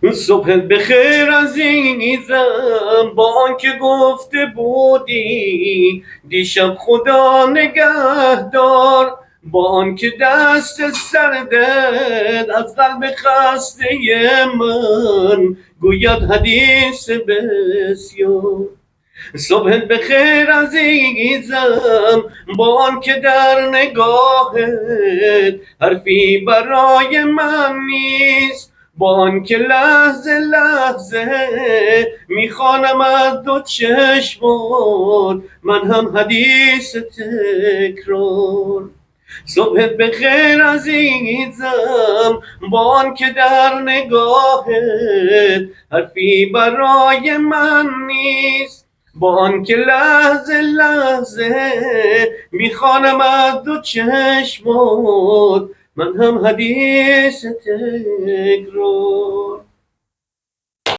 صبحت بخیر عزیزم، با آنکه گفته بودی دیشب خدا نگهدار، با آنکه دست سردت از قلب خسته من گوید حدیث بسیار. صبحت بخیر عزیزم، با آنکه در نگاهت حرفی برای من نیست، با آنکه لحظه لحظه میخوانم از دو چشمات من هم حدیث تکرار. صبحت بخیر عزیزم، با آنکه در نگاهت حرفی برای من نیست، با آنکه لحظه لحظه میخوانم از دو چشمات من هم حدیث تکرار.